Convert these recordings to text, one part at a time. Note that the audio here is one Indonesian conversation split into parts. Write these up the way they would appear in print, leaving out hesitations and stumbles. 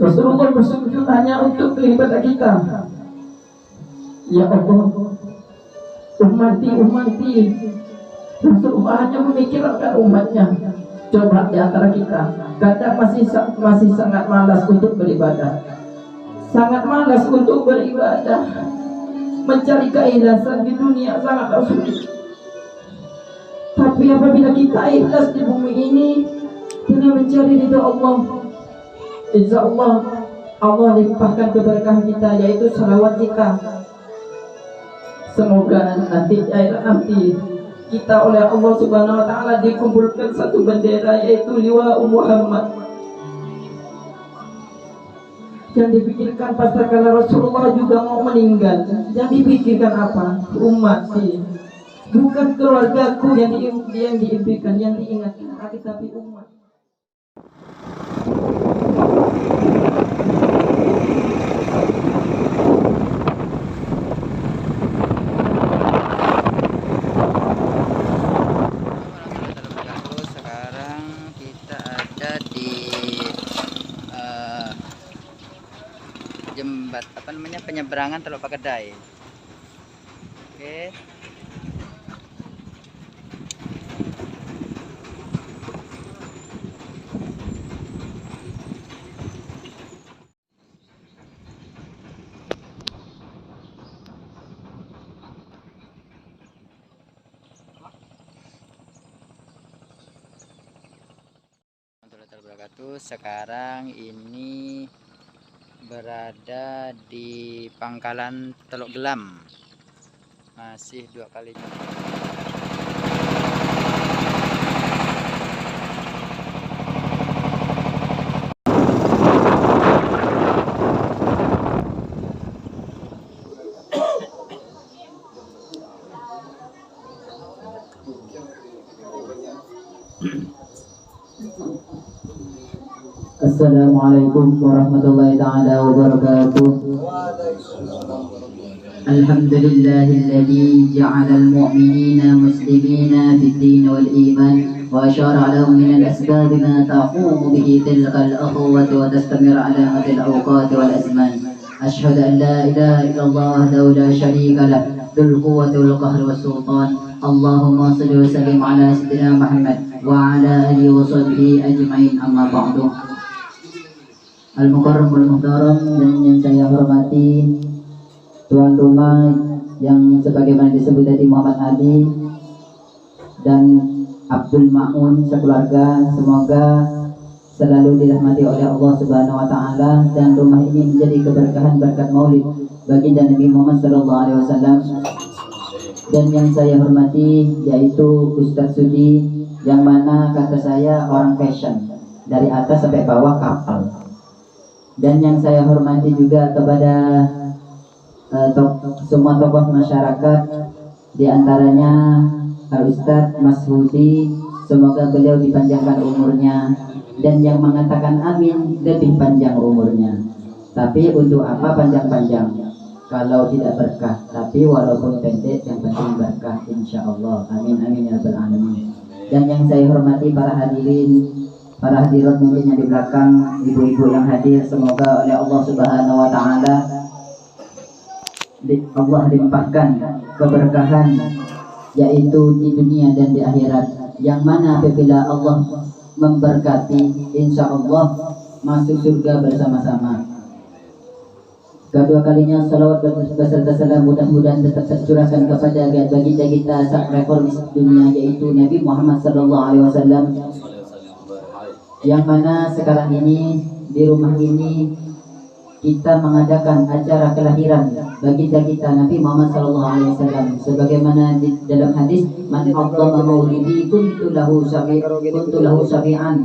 Rasulullah bersujud hanya untuk kepada kita. Ya Allah, ummati. Rasulullah hanya memikirkan umatnya. Coba di antara kita, kadang masih sangat malas untuk beribadah. Sangat malas untuk beribadah. Mencari keikhlasan di dunia sangatlah sulit. Tapi apabila kita ikhlas di bumi ini dengan mencari ridha Allah, insya Allah Allah limpahkan keberkahan kita, yaitu salawat kita. Semoga nanti kita oleh Allah Subhanahu wa taala dikumpulkan satu bendera, yaitu liwa Muhammad. Yang dipikirkan pas kala Rasulullah juga mau meninggal, yang dipikirkan apa? Umat, bukan keluargaku yang diimpikan, yang diingatkan, tapi umat. Penyeberangan Teluk Pakedai. Oke. Sekarang ini berada di pangkalan Teluk Gelam, masih 2 kali. Assalamualaikum warahmatullahi ta'ala wabarakatuh. Alhamdulillahilladzi ja'alal mu'minina muslimina fid din wal iman wa asyara lahum min al-asbab ma taqumu bihi tilka al-akhwati wa tastamir ala madil awqat wal azman. Ashhadu an la ilaha illallah wahdahu la syarika lah, dzul quwwati wal qahri was sultan. Allahumma shalli wa sallim ala sayyidina Muhammad wa ala alihi wa sahbihi ajma'in, amma ba'du. Al-Mukarram wal-Muhtaram, dan yang saya hormati tuan rumah yang sebagaimana disebut tadi Muhammad Ali dan Abdul Ma'un sekeluarga, semoga selalu dirahmati oleh Allah Subhanahu wa taala, dan rumah ini menjadi keberkahan berkat Maulid baginda Nabi Muhammad sallallahu alaihi wasallam. Dan yang saya hormati yaitu Ustadz Sudi, yang mana kata saya orang fashion dari atas sampai bawah kapal. Dan yang saya hormati juga kepada semua tokoh masyarakat, diantaranya Ustadz Mas Hudi, semoga beliau dipanjangkan umurnya, dan yang mengatakan amin lebih panjang umurnya. Tapi untuk apa panjang-panjang kalau tidak berkah? Tapi walaupun pendek yang penting berkah, insya Allah. Amin amin ya rabbal alamin. Dan yang saya hormati para hadirin, para hadirat mungkin yang di belakang, ibu-ibu yang hadir, semoga oleh Allah Subhanahu wa taala Allah limpahkan keberkahan, yaitu di dunia dan di akhirat, yang mana apabila Allah memberkati, insya Allah masuk surga bersama-sama. Kedua kalinya salawat beserta salam mudah-mudahan tetap tercurahkan kepada baginda kita sang reformis dunia, yaitu Nabi Muhammad sallallahu alaihi wasallam, yang mana sekarang ini di rumah ini kita mengadakan acara kelahiran baginda kita Nabi Muhammad sallallahu alaihi wasallam, sebagaimana di dalam hadis, man aqdama maulidi kuntu lahu syafi'an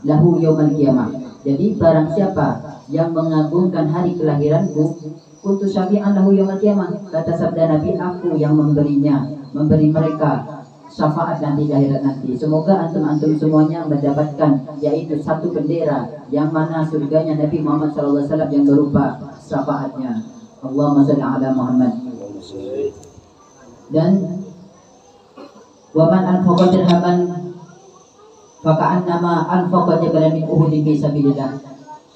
lahu yaumal qiyamah. Jadi barang siapa yang mengagungkan hari kelahiranku, kuntu syafi'an lahu yaumal qiyamah, kata sabda Nabi, aku yang memberi mereka syafaat nanti di akhirat nanti. Semoga antum-antum semuanya mendapatkan yaitu satu bendera, yang mana surganya Nabi Muhammad SAW yang berupa syafaatnya. Allahumma shalli ala Muhammad. Dan waman anfaqa dirhaman faka'annama anfaqa jabalan min uhudin fi sabilillah.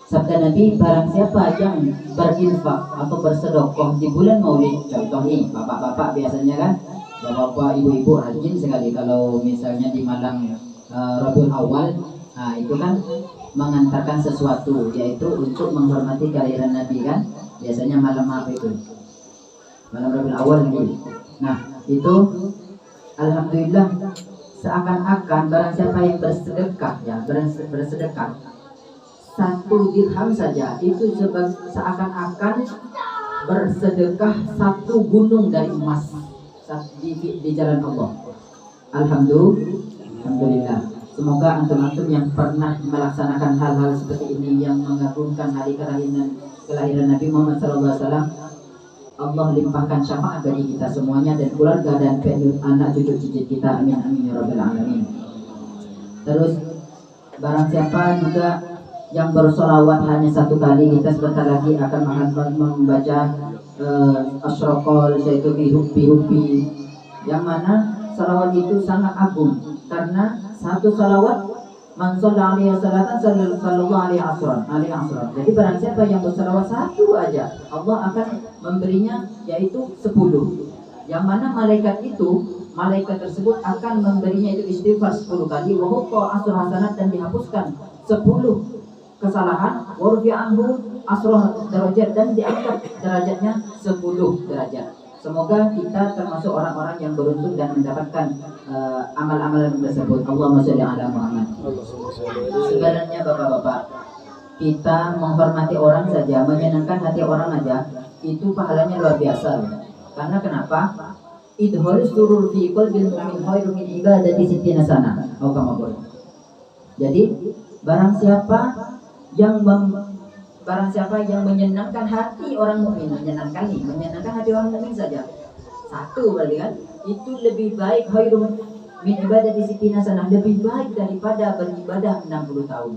Sabda Nabi, barang siapa yang berinfak atau bersedekah di bulan Maulid, contoh nih, bapak-bapak biasanya kan, bapak-bapak, ibu-ibu rajin sekali kalau misalnya di malam Rabiul Awal, nah itu kan mengantarkan sesuatu, yaitu untuk menghormati kelahiran Nabi kan, biasanya malam apa itu? Malam Rabiul Awal nih. Nah itu, alhamdulillah, seakan-akan barang siapa yang bersedekah, ya bersedekah 1 dirham saja itu seakan-akan bersedekah 1 gunung dari emas di jalan Allah. Alhamdulillah. Semoga antum-antum yang pernah melaksanakan hal-hal seperti ini yang mengagungkan hari kelahiran Nabi Muhammad SAW, Allah limpahkan syafaat bagi kita semuanya dan keluarga dan anak cucu cicit kita. Amin amin ya rabbal alamin. Terus barang siapa juga yang bersolawat hanya 1 kali, kita sebentar lagi akan membaca asyraqal yaitu bihubi, yang mana salawat itu sangat agung karena 1 salawat man shalla alaihi salatan sallallahu alaihi asran. Jadi barang siapa yang bersalawat 1 aja, Allah akan memberinya yaitu 10, yang mana malaikat tersebut akan memberinya itu istighfar 10 kali, wa huqa asr hasanat, dan dihapuskan 10 kesalahan, warfi anhu asroh derajat, dan diangkat derajatnya 10 derajat. Semoga kita termasuk orang-orang yang beruntung dan mendapatkan amal-amalan tersebut. Allahumma sholli ala Muhammad. Sebenarnya bapak-bapak, kita menghormati orang saja, menyenangkan hati orang aja, itu pahalanya luar biasa. Karena kenapa? Idhorus surur fi qalbil mu'min khairu min ibadati sittina sana. Jadi barang siapa yang menyenangkan hati orang mukmin, menyenangkan hati orang mukmin saja 1 berarti kan, itu lebih baik khairum min ibadati sittina sanah, lebih baik daripada beribadah 60 tahun.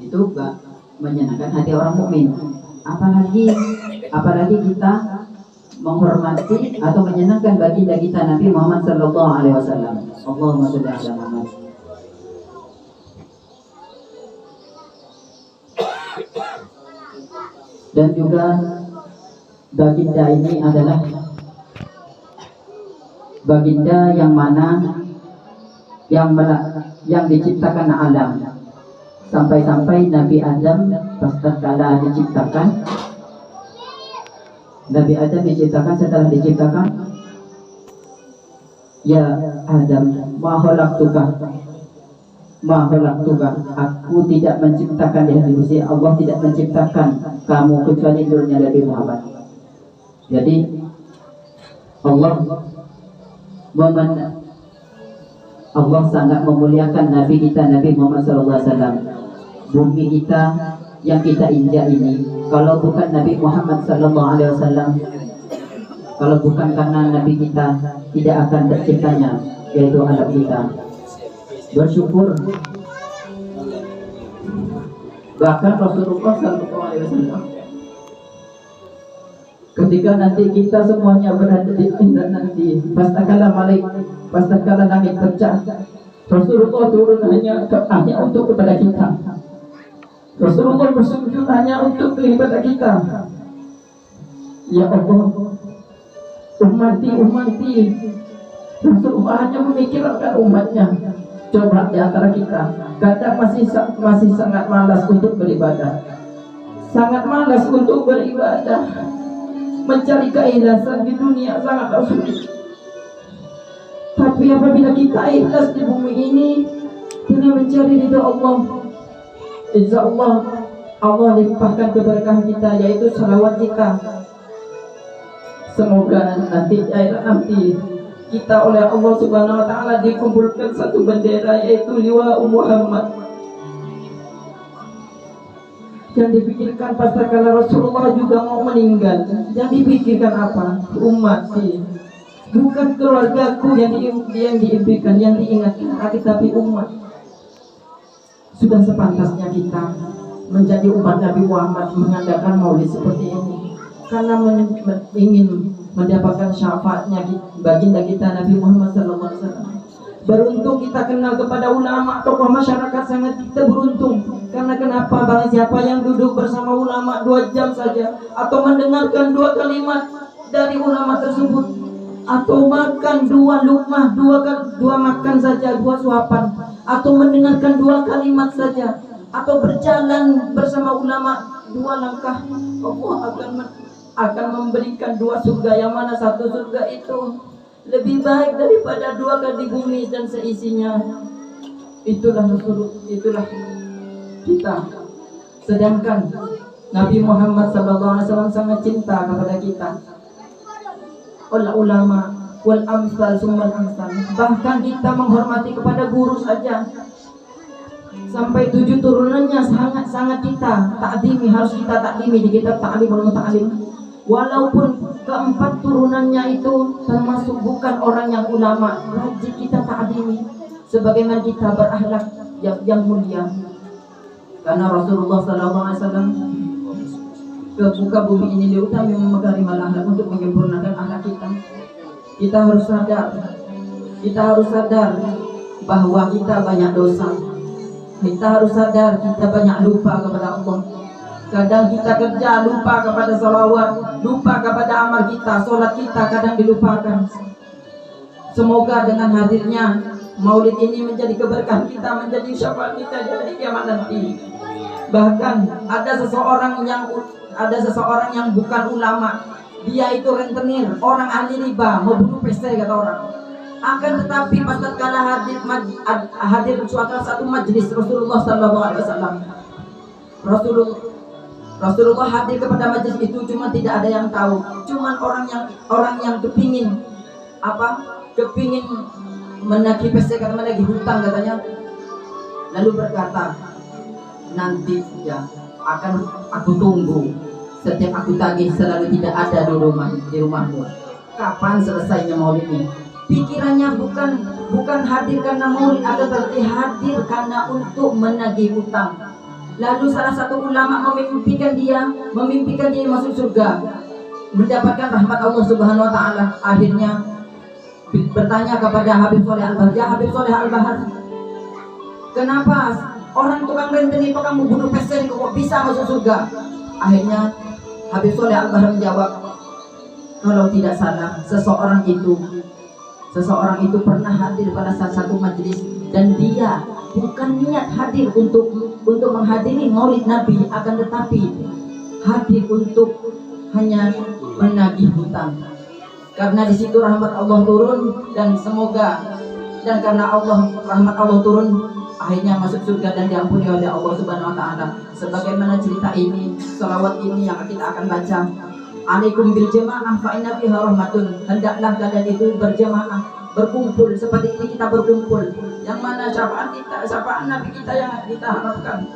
Itu menyenangkan hati orang mukmin. Apalagi kita menghormati atau menyenangkan baginda kita Nabi Muhammad sallallahu alaihi wasallam. Allahumma sholli ala Muhammad. Dan juga baginda ini adalah baginda yang mana yang diciptakan alam, sampai-sampai Nabi Adam setelah diciptakan setelah diciptakan, ya Adam, ma khalaqtuka, aku tidak menciptakan diri, Allah tidak menciptakan kamu kecuali nurnya Nabi Muhammad. Jadi Allah sangat memuliakan Nabi kita Nabi Muhammad SAW. Bumi kita yang kita injak ini, kalau bukan Nabi Muhammad SAW, kalau bukan karena Nabi kita, tidak akan terciptanya yaitu alam kita. Bersyukur. Bahkan Rasulullah SAW, ketika nanti kita semuanya berada di nanti, pastakala langit pecah, Rasulullah turun hanya untuk kepada kita. Rasulullah bersujud hanya untuk kepada kita. Ya Allah, ummati. Rasulullah hanya memikirkan umatnya. Coba di antara kita, kadang masih sangat malas untuk beribadah, mencari keikhlasan di dunia sangat sulit. Tapi apabila kita ikhlas di bumi ini dengan mencari ridha Allah, insya Allah limpahkan keberkahan kita, yaitu salawat kita. Semoga nanti kita oleh Allah Subhanahu wa taala dikumpulkan satu bendera, yaitu liwa Muhammad. Yang dipikirkan pasca kala Rasulullah juga mau meninggal, yang dipikirkan apa? Umat sih. Bukan keluargaku yang diimpikan, yang diingatkan, tapi umat. Sudah sepantasnya kita menjadi umat Nabi Muhammad, mengadakan maulid seperti ini, karena ingin mendapatkan syafaatnya baginda kita Nabi Muhammad SAW. Beruntung kita kenal kepada ulama, tokoh masyarakat, sangat kita beruntung. Karena kenapa? Barang siapa yang duduk bersama ulama 2 jam saja, atau mendengarkan 2 kalimat dari ulama tersebut, atau makan 2 lukmah, 2 makan saja, 2 suapan, atau mendengarkan 2 kalimat saja, atau berjalan bersama ulama 2 langkah, Allah akan memberikan 2 surga, yang mana satu surga itu lebih baik daripada 2 kali bumi dan seisinya. Itulah kita. Sedangkan Nabi Muhammad SAW sangat cinta kepada kita. Ulama wal amsal summal amsal. Bahkan kita menghormati kepada guru saja. Sampai 7 turunannya sangat kita takdimi, harus kita takdimi di kitab Ta'limul Muta'allim. Walaupun keempat turunannya itu termasuk bukan orang yang ulama, wajib kita ta'dimi sebagaimana kita berakhlak yang mulia. Karena Rasulullah SAW ke muka bumi ini diutami memakarimul akhlak untuk menyempurnakan akhlak kita. Kita harus sadar bahwa kita banyak dosa. Kita harus sadar kita banyak lupa kepada Allah. Kadang kita kerja lupa kepada salawat, lupa kepada amal kita, sholat kita kadang dilupakan. Semoga dengan hadirnya maulid ini menjadi keberkahan kita, menjadi syafaat kita di hari kiamat nanti. Bahkan ada seseorang yang bukan ulama, dia itu rentenir, orang ahli riba, mau bunuh pesta kata orang. Akan tetapi pas tatkala hadir suatu majelis Rasulullah SAW, Rasulullah hadir kepada majelis itu, cuma tidak ada yang tahu, cuman orang yang kepingin menagih pesta, kata menagih hutang katanya, lalu berkata, nanti ya akan aku tunggu, setiap aku tagih selalu tidak ada di rumahmu. Kapan selesainya maulid ini? Pikirannya bukan hadir karena maulid, akan tetapi hadir karena untuk menagih hutang. Lalu salah satu ulama memimpikan dia masuk surga, mendapatkan rahmat Allah Subhanahu wa taala. Akhirnya bertanya kepada Habib Soleh Al-Bahar, "Ya Habib Soleh Al-Bahar, kenapa orang tukang rentenir itu kamu bunuh pesen kok bisa masuk surga?" Akhirnya Habib Soleh Al-Bahar menjawab, "Kalau tidak salah, seseorang itu pernah hadir pada salah satu majelis, dan dia bukan niat hadir untuk menghadiri maulid Nabi, akan tetapi hadir untuk hanya menagih hutang. Karena di situ rahmat Allah turun, dan karena rahmat Allah turun, akhirnya masuk surga dan diampuni oleh Allah Subhanahu wa taala. Sebagaimana cerita ini, salawat ini yang kita akan baca. Alaikum bil jamaah fa inna fiha rahmatun. Hendaklah kalian itu berjamaah, berkumpul seperti ini kita berkumpul, yang mana syafaat Nabi kita yang kita harapkan.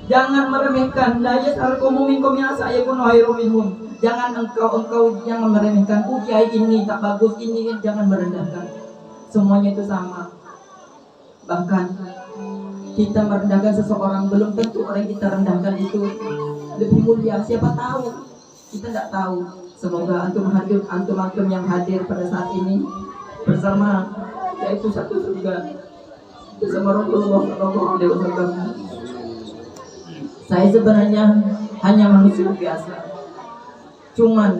Jangan meremehkan, la yas'alkum minkum ya'sa yakunu khairum minhum. Jangan engkau jangan meremehkan, kiai ini tak bagus, ini jangan merendahkan. Semuanya itu sama. Bahkan kita merendahkan seseorang, belum tentu orang yang kita rendahkan itu lebih mulia. Siapa tahu? Kita tidak tahu. Semoga antum yang hadir pada saat ini bersama, yaitu satu surga bersama Rasulullah SAW. Saya sebenarnya hanya manusia biasa, cuman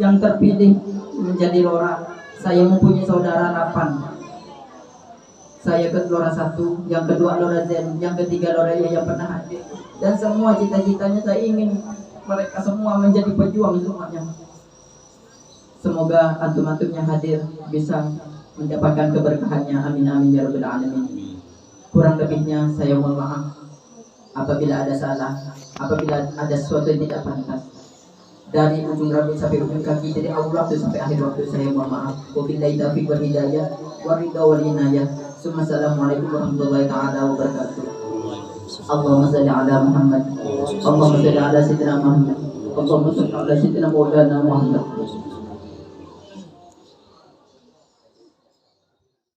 yang terpilih menjadi lora. Saya mempunyai saudara 8. Saya ke lora 1, yang kedua lora Zen, yang ketiga lora yang pernah hadir. Dan semua cita-citanya saya ingin mereka semua menjadi pejuang semuanya. Semoga antum-antum yang hadir bisa mendapatkan keberkahannya. Amin amin ya rabbal alamin. Kurang lebihnya saya mohon maaf apabila ada salah, apabila ada sesuatu yang tidak pantas. Dari ujung rambut sampai ujung kaki, dari awal waktu sampai akhir waktu, saya mohon maaf. Wabillahi taufiq wal hidayah wa ridha wal inayah. Assalamualaikum warahmatullahi taala wabarakatuh. Allahumma shalli ala Muhammad. Allahumma shalli ala sayyidina Muhammad. Allahumma shalli ala sayyidina Maulana Muhammad.